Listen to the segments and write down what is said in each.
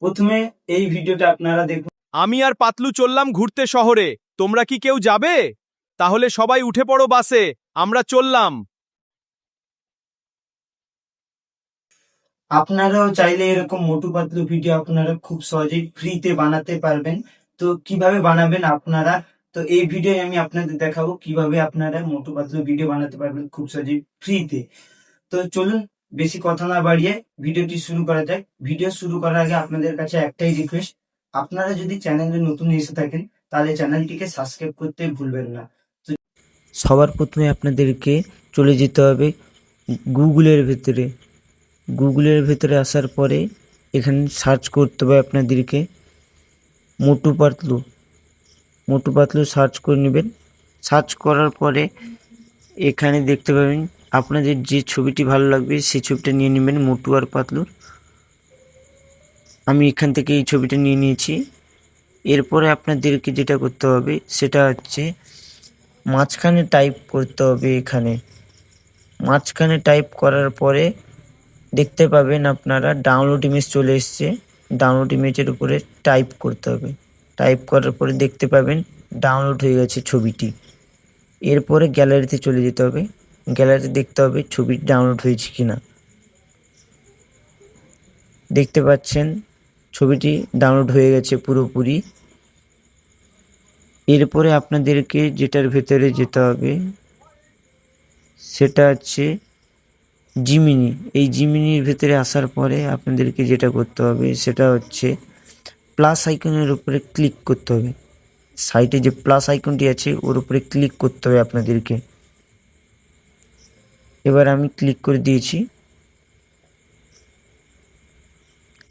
প্রথমে এই ভিডিওটা আপনারা দেখুন। আমি আর পাতলু চললাম ঘুরতে শহরে। তোমরা কি কেউ যাবে? তাহলে সবাই উঠে পড়ো বাসে, আমরা চললাম। আপনারাও চাইলে এরকম মোটু পাতলু ভিডিও আপনারা খুব সহজেই ফ্রিতে বানাতে পারবেন। তো কিভাবে বানাবেন আপনারা, তো এই ভিডিও আমি আপনাদের দেখাবো কিভাবে আপনারা মোটু পাতলু ভিডিও বানাতে পারবেন খুব সহজেই ফ্রিতে। তো চলুন বেশি কথা না বাড়িয়ে ভিডিওটি শুরু করা যাক। ভিডিও শুরু করার আগে আপনাদের কাছে একটাই রিকোয়েস্ট, আপনারা যদি চ্যানেলে নতুন এসে থাকেন তাহলে চ্যানেলটিকে সাবস্ক্রাইব করতে ভুলবেন না। সবার প্রথমে আপনাদেরকে চলে যেতে হবে গুগলের ভেতরে আসার পরে এখানে সার্চ করতে হবে আপনাদেরকে মোটু পাতলু সার্চ করে নেবেন। সার্চ করার পরে এখানে দেখতে পাবেন আপনাদের যে ছবিটি ভালো লাগবে সেই ছবিটা নিয়ে নেবেন, মোটু আর পাতলুর। আমি এখান থেকে এই ছবিটা নিয়ে নিয়েছি। এরপরে আপনাদেরকে যেটা করতে হবে সেটা হচ্ছে মাঝখানে টাইপ করতে হবে। এখানে মাঝখানে টাইপ করার পরে দেখতে পাবেন আপনারা ডাউনলোড ইমেজ চলে এসছে। ডাউনলোড ইমেজের উপরে টাইপ করতে হবে। টাইপ করার পরে দেখতে পাবেন ডাউনলোড হয়ে গেছে ছবিটি। এরপরে গ্যালারিতে চলে যেতে হবে। গ্যালারিতে দেখতে হবে ছবি ডাউনলোড হয়েছে কিনা। দেখতে পাচ্ছেন ছবিটি ডাউনলোড হয়ে গেছে পুরোপুরি। এরপরে আপনাদেরকে যেটার ভেতরে যেতে হবে সেটা হচ্ছে জিমিনি। এই জিমিনির ভেতরে আসার পরে আপনাদেরকে যেটা করতে হবে সেটা হচ্ছে প্লাস আইকনের উপরে ক্লিক করতে হবে। সাইটে যে প্লাস আইকনটি আছে ওর উপরে ক্লিক করতে হবে আপনাদেরকে। এবার আমি ক্লিক করে দিয়েছি।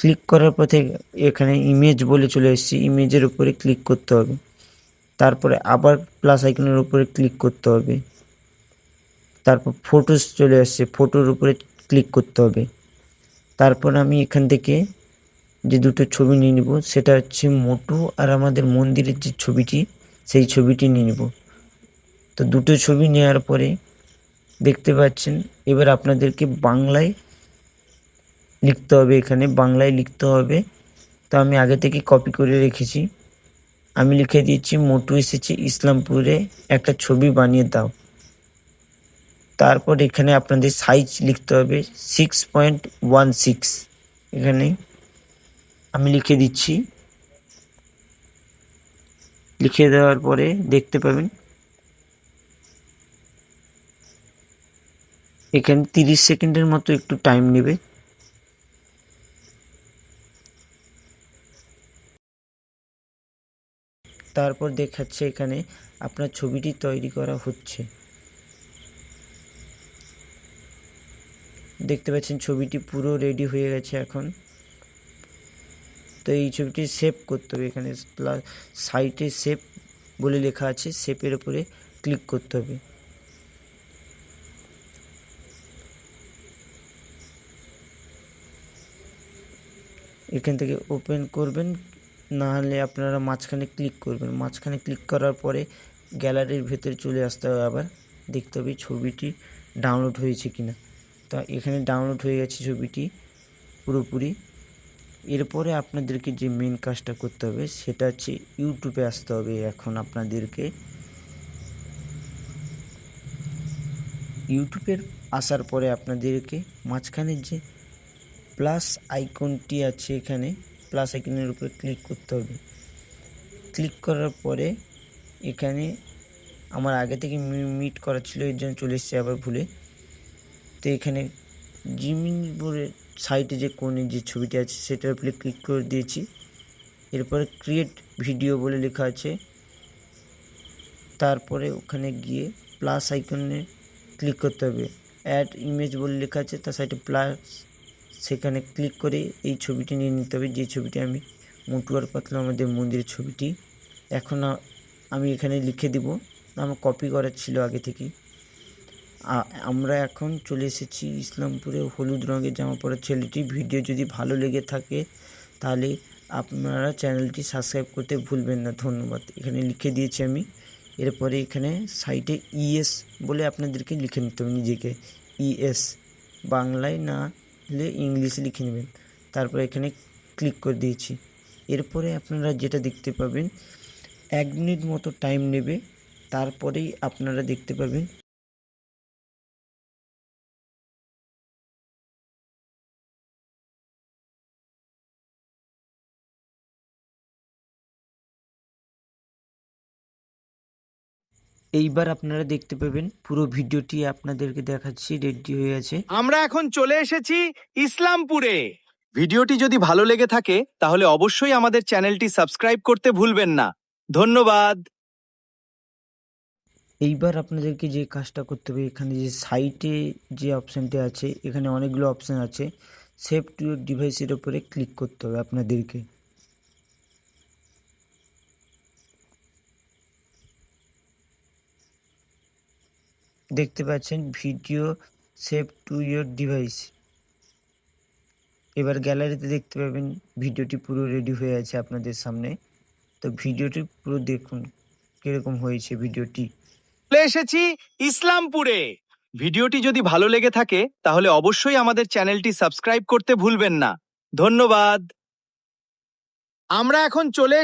ক্লিক করার পথে এখানে ইমেজ বলে চলে এসেছি, ইমেজের উপরে ক্লিক করতে হবে। তারপরে আবার প্লাস আইকনের উপরে ক্লিক করতে হবে। তারপর ফটোস চলে আসছে, ফটোর উপরে ক্লিক করতে হবে। তারপর আমি এখান থেকে যে দুটো ছবি নিয়ে নিব সেটা হচ্ছে মোটু আর আমাদের মন্দিরের যে ছবিটি সেই ছবিটি নিয়ে নিব। তো দুটো ছবি নেওয়ার পরে দেখতে পাচ্ছেন এবার আপনাদেরকে বাংলায় লিখতে হবে। এখানে বাংলায় লিখতে হবে। তো আমি আগে থেকে কপি করে রেখেছি। আমি লিখে দিয়েছি মোটু এসেছে ইসলামপুরে, একটা ছবি বানিয়ে দাও। তারপর এখানে আপনাদের সাইজ লিখতে হবে 6.16। এখানে আমি লিখে দিচ্ছি। লিখে দেওয়ার পরে দেখতে পাবেন এখানে 30 সেকেন্ডের মতো একটু টাইম নেবে। তারপর দেখাচ্ছে এখানে আপনার ছবিটি তৈরি করা হচ্ছে। দেখতে পাচ্ছেন ছবিটি পুরো রেডি হয়ে গেছে এখন। তো এই ছবিটি সেভ করতে হবে। এখানে সাইটে সেভ বলে লেখা আছে, সেভের উপরে ক্লিক করতে হবে। এখান থেকে ওপেন করবেন, না হলে আপনারা মাঝখানে ক্লিক করবেন। মাঝখানে ক্লিক করার পরে গ্যালারির ভেতরে চলে আসতে হবে। আবার দেখতে হবে ছবিটি ডাউনলোড হয়েছে কিনা। তা এখানে ডাউনলোড হয়ে গেছে ছবিটি পুরোপুরি। এরপরে আপনাদেরকে যে মেন কাজটা করতে হবে সেটা হচ্ছে ইউটিউবে আসতে হবে। এখন আপনাদেরকে ইউটিউবের আসার পরে আপনাদেরকে মাঝখানে যে প্লাস আইকনটি আছে এখানে প্লাস আইকনের উপরে ক্লিক করতে হবে। ক্লিক করার পরে এখানে আমার আগে থেকে মিট করা ছিল, এর জন্য চলে এসেছে আবার ভুলে। তো এখানে জিমিনি বলে সাইটে যে কোণে যে ছবিটি আছে সেটার উপরে ক্লিক করে দিয়েছি। এরপরে ক্রিয়েট ভিডিও বলে লেখা আছে। তারপরে ওখানে গিয়ে প্লাস আইকনে ক্লিক করতে হবে। অ্যাড ইমেজ বলে লেখা আছে, তার সাইডে প্লাস, সেখানে ক্লিক করে এই ছবিটি নিয়ে নিতে হবে। যে ছবিটি আমি মোটু আর পাতলু আমাদের মন্দিরের ছবিটি। এখন আমি এখানে লিখে দিব, আমার কপি করার ছিল আগে থেকেই। আমরা এখন চলে এসেছি ইসলামপুরে হলুদ রঙের জামা পরা ছেলেটি। ভিডিও যদি ভালো লেগে থাকে তাহলে আপনারা চ্যানেলটি সাবস্ক্রাইব করতে ভুলবেন না। ধন্যবাদ। এখানে লিখে দিয়েছি আমি। এরপরে এখানে সাইটে ইএস বলে আপনাদেরকে লিখে নিতে হবে নিজেকে। ইএস বাংলায় না হলে ইংলিশে লিখে নেবেন। তারপরে এখানে ক্লিক করে দিয়েছি। এরপরে আপনারা যেটা দেখতে পাবেন 1 মিনিট মতো টাইম নেবে, তারপরেই আপনারা দেখতে পাবেন এইবার আপনারা দেখতে পাবেন পুরো ভিডিওটি আপনাদেরকে দেখাচ্ছি, রেডি হয়ে আছে। আমরা এখন চলে এসেছি ইসলামপুরে। ভিডিওটি যদি ভালো লেগে থাকে তাহলে অবশ্যই আমাদের চ্যানেলটি সাবস্ক্রাইব করতে ভুলবেন না। ধন্যবাদ। এইবার আপনাদেরকে যে কাজটা করতে হবে, এখানে যে সাইটে যে অপশানটি আছে, এখানে অনেকগুলো অপশান আছে, সেভ টু ইউর ডিভাইসের উপরে ক্লিক করতে হবে আপনাদেরকে। দেখতে পাচ্ছেন video save to your device. এবার গ্যালারিতে দেখতে পাবেন ভিডিওটি পুরো রেডি হয়ে আছে আপনাদের সামনে। তো ভিডিওটি পুরো দেখুন কিরকম হয়েছে ভিডিওটি। চলে এসেছি ইসলামপুরে। ভিডিওটি যদি ভালো লেগে থাকে তাহলে অবশ্যই আমাদের চ্যানেলটি সাবস্ক্রাইব করতে ভুলবেন না। ধন্যবাদ। আমরা এখন চলে